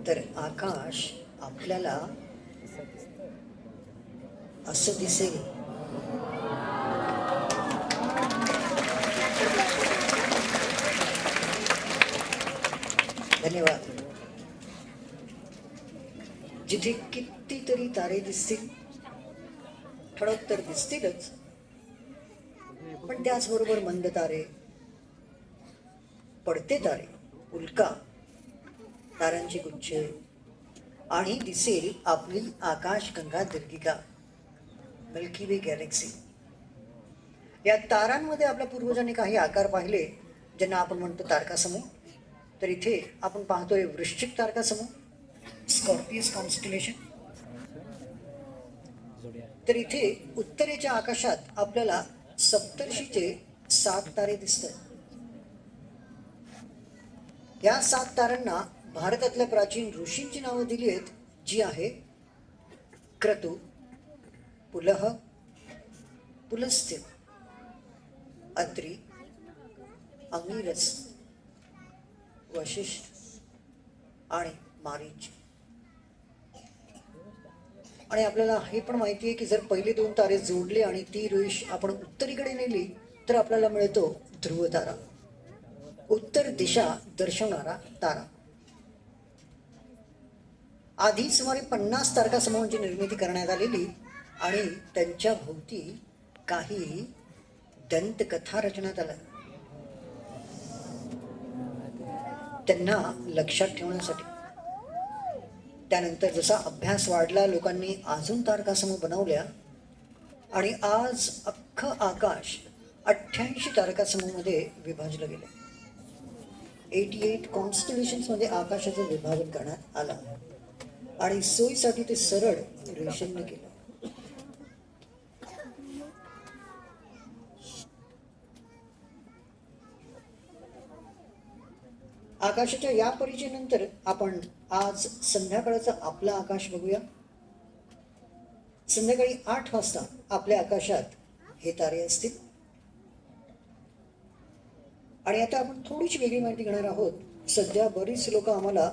तर आकाश आपल्याला असं दिसेल. धन्यवाद. जिथे कितीतरी तारे दिसतील, ठळक तर दिसतीलच, पण त्याचबरोबर मंद तारे, पडते तारे, उल्का, तारांची गुच्छ, आणि दिसेल आपली आकाशगंगा दीर्घिका, मिल्की वे गॅलेक्सी. या तारांमध्ये आपल्या पूर्वजांनी काही आकार पाहिले, ज्यांना आपण म्हणतो तारकासमूह. तर इथे आपण पाहतोय वृश्चिक तारकासमूह, स्कॉर्पियस कॉन्स्टिलेशन. तर इथे उत्तरेच्या आकाशात आपल्याला सप्तर्षीचे 7 तारे दिसत आहेत. या 7 ताऱ्यांना भारतातल्या प्राचीन ऋषींची नावं दिली आहेत, जी आहे क्रतू, पुलह, पुलस्त्य, अत्रि, अंगिरस, वशिष्ठ आणि मारीच. आणि आपल्याला हे पण माहिती आहे की जर पहिले 2 तारे जोडले आणि ती रेष आपण उत्तरेकडे नेली तर आपल्याला मिळतो ध्रुव तारा, उत्तर दिशा दर्शवणारा तारा. आधी सुमारे 50 तारकासमूहांची निर्मिती करण्यात आलेली आणि त्यांच्या भोवती काही दंतकथा रचण्यात आल्या, त्यांना लक्षात ठेवण्यासाठी. त्यानंतर जसा अभ्यास वाढला, लोकांनी अजून तारकासमूह बनवल्या आणि आज अख्खं आकाश 88 तारकासमूहामध्ये विभाजलं गेलं. 88 कॉन्स्टलेशन्स मध्ये आकाशाचं विभाजन करण्यात आलं आणि सोयीसाठी ते सरळ रेषेने केलं. आकाशाच्या या परिचयानंतर आपण आज संध्याकाळचं आपलं आकाश बघूया. संध्याकाळी 8 वाजता आपल्या आकाशात हे तारे असतील. आणि आता आपण थोडीशी वेगळी माहिती घेणार आहोत. सध्या बरीच लोक आम्हाला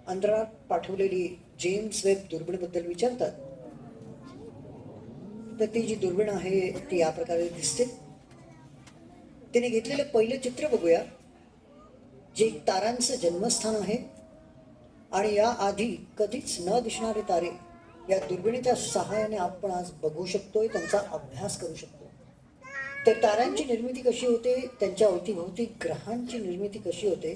अंतराळात पाठवलेली जेम्स वेब दुर्बिणीबद्दल विचारतात. तर ती जी दुर्बीण आहे ती या प्रकारे दिसते. तिने घेतलेलं पहिलं चित्र बघूया, जे तारांचं जन्मस्थान आहे. आणि या आधी कधीच न दिसणारे तारे या दुर्बिणीच्या सहाय्याने आपण आज बघू शकतोय, त्यांचा अभ्यास करू शकतो. तर ताऱ्यांची निर्मिती कशी होते, त्यांच्या अवतीभोवती ग्रहांची निर्मिती कशी होते,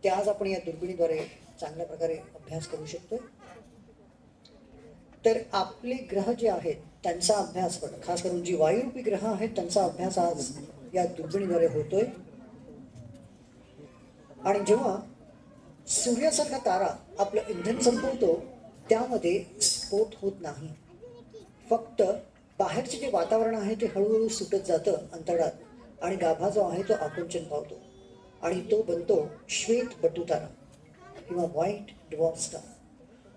ते आज आपण या दुर्बिणीद्वारे चांगल्या प्रकारे अभ्यास करू शकतो. तर आपले ग्रह जे आहेत त्यांचा अभ्यास पण, खास करून जी वायुरूपी ग्रह आहेत त्यांचा अभ्यास आज या दुर्बिणीद्वारे होतोय. आणि जेव्हा सूर्यासारखा तारा आपलं इंधन संपवतो, त्यामध्ये स्फोट होत नाही. फक्त बाहेरचे जे वातावरण आहे ते हळूहळू सुटत जातं अंतराळात आणि गाभा जो आहे तो आकुंचन पावतो आणि तो बनतो श्वेत बटू तारा किंवा व्हाईट ड्वॉर्फ स्टार.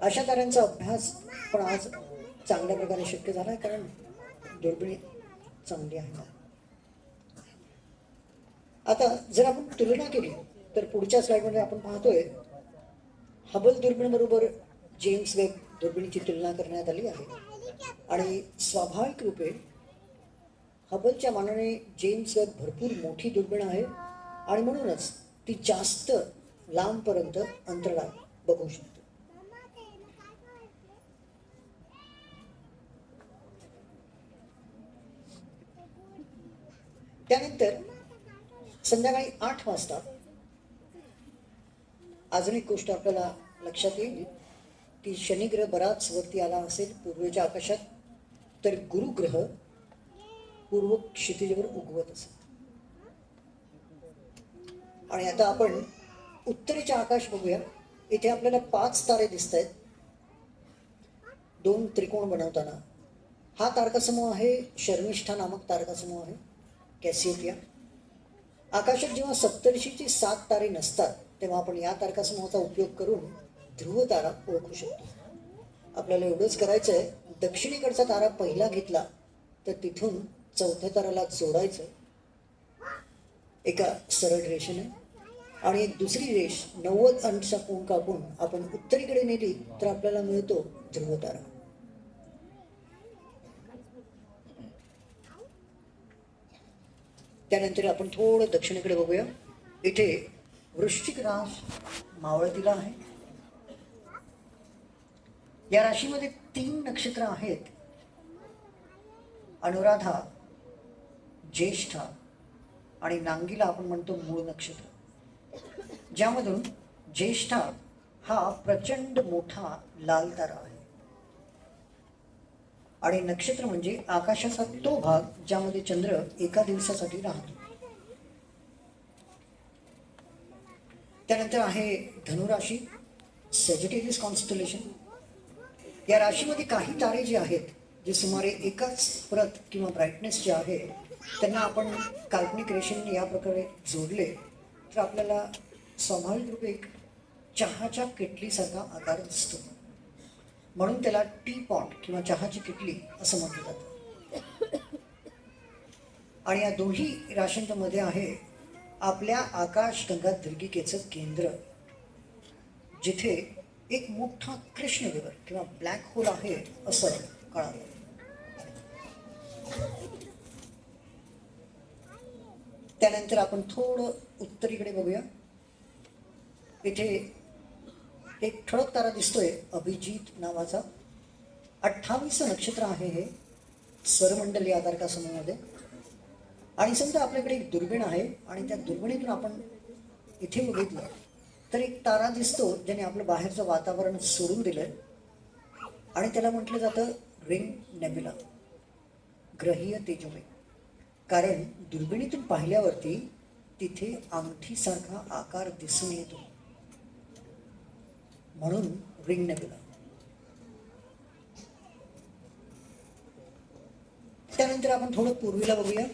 अशा ताऱ्यांचा अभ्यास पण आज चांगल्या प्रकारे शक्य झाला आहे, कारण दुर्बिणी चांगली आहे. आता जर आपण तुलना केली तर पुढच्या स्लाइडमध्ये आपण पाहतोय हबल दुर्बिणीबरोबर जेम्स वेब दुर्बिणीची तुलना करण्यात आली आहे. आणि स्वाभाविक रूपे हबलच्या मानाने जेम्स वेब भरपूर मोठी दुर्बीण आहे आणि म्हणूनच ती जास्त लांबपर्यंत अंतराळात बघू शकते. त्यानंतर संध्याकाळी 8 वाजता अजून एक गोष्ट आपल्याला लक्षात येईल की शनिग्रह बराच वरती आला असेल पूर्वेच्या आकाशात, तर गुरुग्रह पूर्व क्षितिजेवर उगवत असेल. आणि आता आपण उत्तरेचे आकाश बघूया. इथे आपल्याला 5 तारे दिसत आहेत 2 त्रिकोण बनवताना. हा तारकासमूह आहे शर्मिष्ठा नामक तारकासमूह आहे, कॅसियोपिया. आकाशात जेव्हा सप्तर्षीची 7 तारे नसतात तेव्हा आपण या तारकासमूहाचा उपयोग करून ध्रुव तारा ओळखू शकतो. आपल्याला एवढंच करायचं आहे, दक्षिणेकडचा तारा पहिला घेतला तर तिथून 4थ्या ताराला जोडायचं एका सरळ रेषेने आणि एक दुसरी रेष 90 अंशचा कोन कापून आपण उत्तरेकडे नेली तर आपल्याला मिळतो ध्रुव तारा. त्यानंतर आपण थोडं दक्षिणेकडे बघूया. इथे वृश्चिक रास मावळतीला आहे. या राशीमध्ये 3 नक्षत्र आहेत, अनुराधा, ज्येष्ठा आणि नांगीला आपण म्हणतो मूळ नक्षत्र, ज्यामधून ज्येष्ठा हा प्रचंड मोठा लाल तारा आहे. आणि नक्षत्र म्हणजे आकाशाचा तो भाग ज्यामध्ये चंद्र एका दिवसासाठी राहतो. त्यानंतर आहे धनुराशी, सॅजिटेरियस कॉन्स्टलेशन. या राशीमध्ये काही तारे जे आहेत, जे सुमारे एकाच प्रत किंवा ब्राईटनेस जे आहे, त्यांना आपण काल्पनिक रेषेने या प्रकारे जोडले तर आपल्याला स्वाभाविक रूपे एक चहाच्या किटलीसारखा आकार दिसतो. म्हणून त्याला टी पॉट किंवा चहाची किटली असं म्हटलं जातं. आणि या दोन्ही राशींच्या मध्ये आहे आपल्या आकाशगंगा दीर्घिकेचं केंद्र, जिथे एक मोठा कृष्ण विवर किंवा ब्लॅक होल आहे असं कळालं. त्यानंतर आपण थोडं उत्तरेकडे बघूया. इथे एक ठळक तारा दिसतोय अभिजित नावाचा. 28 नक्षत्र आहे हे स्वरमंडली या तारकासमूहामध्ये. आणि समजा आपल्याकडे एक दुर्बीण आहे आणि त्या दुर्बिणीतून आपण इथे बघितलं तर एक तारा दिसतो ज्याने आपलं बाहेरचं वातावरण सोडून दिलंय आणि त्याला म्हटलं जातं रिंग नेब्युला, ग्रहीय तेजोमय. कारण दुर्बिणीतून पाहिल्यावरती तिथे अंगठीसारखा आकार दिसून येतो, म्हणून रिंग नेब्युला. त्यानंतर आपण थोडं पूर्वीला बघूया.